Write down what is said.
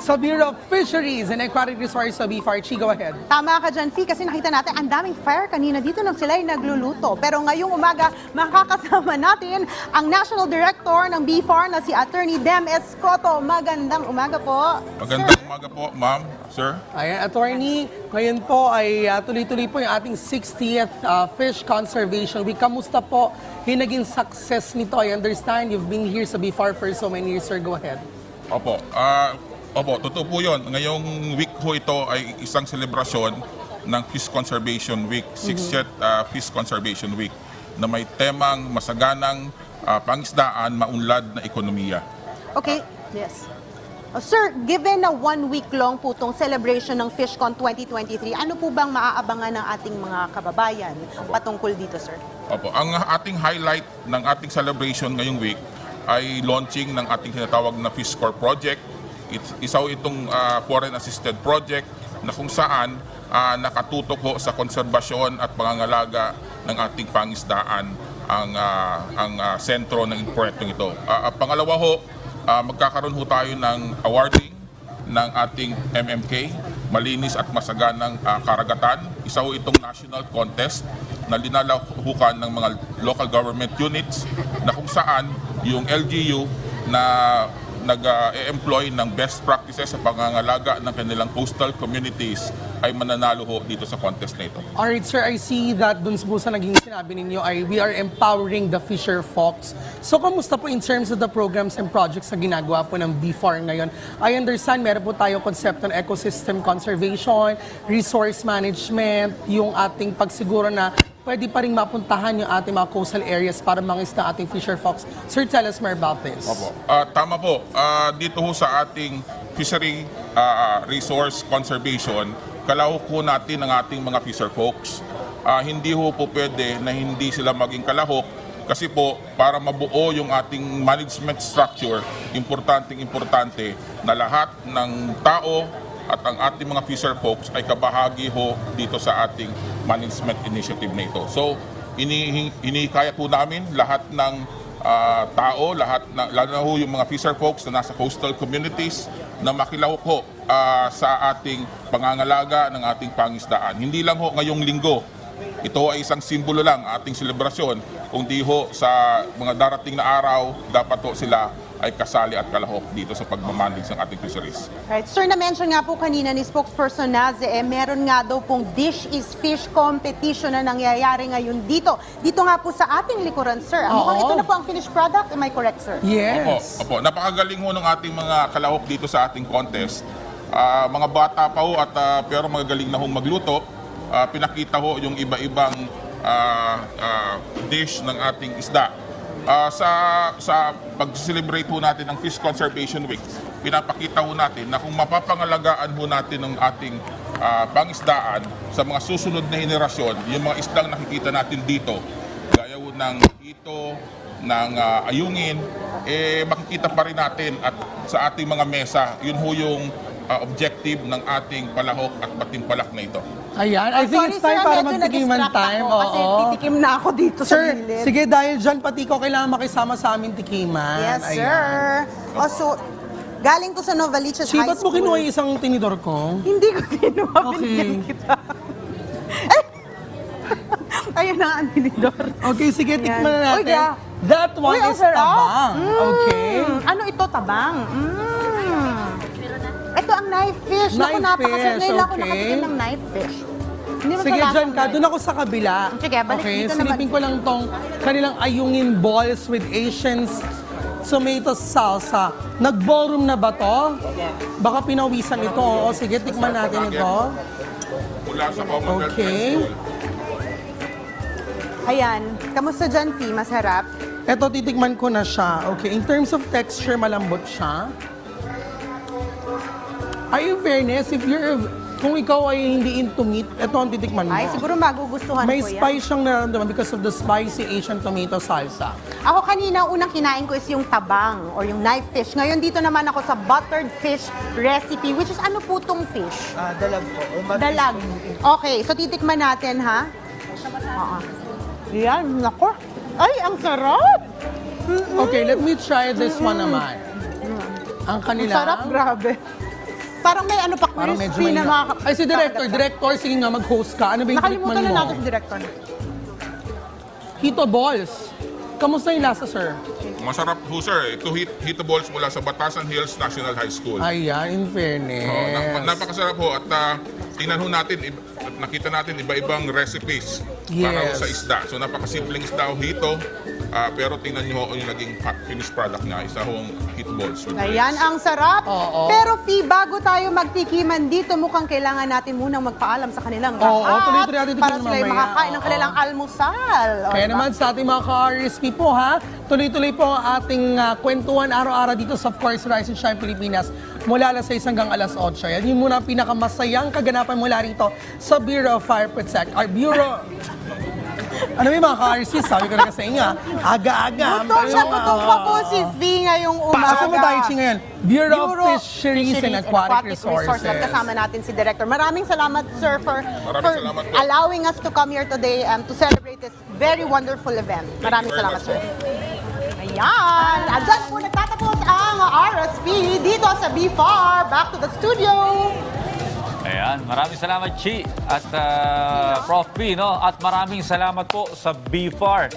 sa Bureau of Fisheries and Aquatic Resources sa BFAR. Chi, go ahead. Tama ka dyan, Fee, kasi nakita natin ang daming fire kanina dito nang sila ay nagluluto. Pero ngayong umaga, makakasama natin ang National Director ng BFAR na si Attorney Dem Escoto. Magandang umaga po. Magandang umaga po, ma'am, sir. Ayan, Attorney, ngayon po ay tuloy-tuloy po yung ating 60th Fish Conservation Week. Kamusta po yung naging success nito? I understand you've been here sa BFAR for so many years, sir. Go ahead. Opo, totoo po yun. Ngayong week ho ito ay isang selebrasyon ng Fish Conservation Week, 60th Fish Conservation Week, na may temang masaganang pangisdaan, maunlad na ekonomiya. Okay, yes. Sir, given na 1 week long po itong celebration ng FishCon 2023, ano po bang maaabangan ng ating mga kababayan patungkol dito, sir? Opo, ang ating highlight ng ating celebration ngayong week ay launching ng ating tinatawag na Fish Corps Project. Isa itong foreign assisted project na kung saan nakatutok ho sa konserbasyon at pangangalaga ng ating pangisdaan ang sentro ng proyektong ito. Pangalawa ho, magkakaroon ho tayo ng awarding ng ating MMK, Malinis at Masaganang Karagatan. Isa ho itong national contest na linalahukan ng mga local government units na kung saan yung LGU na nag-employ ng best practices sa pangangalaga ng kanilang coastal communities ay mananalo ho dito sa contest na ito. Alright, sir, I see that dun po sa naging sinabi ninyo ay we are empowering the fisher folks. So, kamusta po in terms of the programs and projects na ginagawa po ng BFAR ngayon? I understand meron po tayo konsepto ng ecosystem conservation, resource management, yung ating pagsiguro na pwede pa rin mapuntahan yung ating mga coastal areas para mangisda ating fisher folks. Sir, tell us more about this. Opo. Tama po. Dito ho sa ating fishery resource conservation, kalahok po natin ang ating mga fisher folks. Hindi ho po pwede na hindi sila maging kalahok kasi po para mabuo yung ating management structure, importante na lahat ng tao at ang ating mga fisher folks ay kabahagi ho dito sa ating management initiative na ito. So, inikaya po namin lahat ng tao, lalo na ho yung mga fisher folks na nasa coastal communities na makilahok ho sa ating pangangalaga ng ating pangisdaan. Hindi lang ho ngayong linggo. Ito ay isang simbolo lang ating selebrasyon. Kung di ho sa mga darating na araw, dapat ho sila ay kasali at kalahok dito sa pagmamanage ng ating fisheries. Right. Sir, na-mention nga po kanina ni spokesperson Naze, meron nga daw pong Dish is Fish competition na nangyayari ngayon dito. Dito nga po sa ating likuran, sir. Mukhang ito na po ang finished product. Am I correct, sir? Yes. Opo. Napakagaling ho ng ating mga kalahok dito sa ating contest. Mga bata pa ho at pero magagaling na hong magluto. Pinakita ho yung iba-ibang dish ng ating isda. Sa pag-celebrate ho natin ng Fish Conservation Week, pinapakita ho natin na kung mapapangalagaan ho natin ng ating pangisdaan sa mga susunod na henerasyon, yung mga isdang nakikita natin dito, gaya ho ng ito, ng ayungin, makikita pa rin natin at sa ating mga mesa, yun ho yung objective ng ating palahok at patimpalak na ito. Ayan, I think it's time para magtikiman time. Kasi titikim na ako dito sa Sir, gilid. sige, dahil dyan pati ko kailangan makisama sa aming tikiman. Yes, Ayan. sir. So, galing to sa Novaliches Chi, High ba't mo School. kinuha yung isang tinidor ko? Hindi ko kinuha, Okay. binigyan kita. Ayun na ang tinidor. Okay, sige, tikman na Uy, natin. yeah. That one Uy, ang is sarap. tabang. Okay. Ano ito, tabang? Ito ang knife fish. Naku, Knife napakasarap. fish, Ngayon lang ako okay. nakatikim ng knife fish. Hindi mo Sige, ito dyan ka. lasang Doon ako sa kabila. Sige, balik okay, dito naman. silipin ko lang tong kanilang ayungin balls with Asian tomato salsa. Nag-ballroom na ba to? Baka pinawisan ito. Oo, sige, tikman natin ito. Mula sa Commonwealth Okay. High School. Ayan. Kamusta dyan, Fee? Masarap? Ito, titikman ko na siya. Okay, in terms of texture, malambot siya. Ay, in fairness, kung ikaw ay hindi into meat, ito ang titikman mo. Ay, siguro magugustuhan May ko yan. spice siyang nararamdaman because of the spicy Asian tomato salsa. Ako kanina, unang kinain ko is yung tabang or yung knife fish. Ngayon dito naman ako sa buttered fish recipe, which is ano po tong fish? Dalag po. Dalag. Okay, so titikman natin, ha? Oo. Yan, nako. Ay, ang sarap! Okay, let me try this one naman. Ang Ang kanila. sarap, grabe. Parang may ano pa, Parang medyo crispy na mga... Ay, si Director, sige nga, mag-host ka. Ano ba yung Nakalimutan tikman na mo? natin si Director. Hito Balls. Kamusta yung lasa, sir? Masarap ho sir, ito Hito Balls mula sa Batasan Hills National High School. Ayan, in fairness. Napakasarap ho at tingnan ho natin, at nakita natin iba-ibang recipes para ho Yes. sa isda. So napakasimpleng isda ho hito, pero tingnan nyo ho yung naging finished product niya, isa hong Hito Balls. with Ayan, grapes. ang sarap. Oo. Pero Fee, bago tayo magtikiman dito, mukhang kailangan natin munang magpaalam sa kanilang Oo, lahat tuloy-tuloy natin para tingnan sila mamaya. makakain ng Oo. kanilang almusal. O, Kaya diba? naman sa ating mga ka-RSP po ha, tuloy-tuloy po ang ating kwentuhan araw-araw dito sa Of Course Rise and Shine Pilipinas mula alas 6 hanggang alas 8. Yan yun muna ang pinakamasayang kaganapan mula rito sa Bureau of Fire Protection. Ano yung mga ka-RSP? Sabi ko na kasi nga, aga-aga. Gutom pa po si Fee ngayong umaga. Asa mo tayo, Chi, ngayon? Bureau of Fisheries and Aquatic Resources. Kasama natin si Director. Maraming salamat, sir, for salamat po. allowing us to come here today to celebrate this very wonderful event. Maraming very salamat, much sir. Ayan. At dyan po nagtatapos ang RSP dito sa BFAR. Back to the studio. Ayan, maraming salamat Chi at Prof P, no? At maraming salamat po sa BFAR.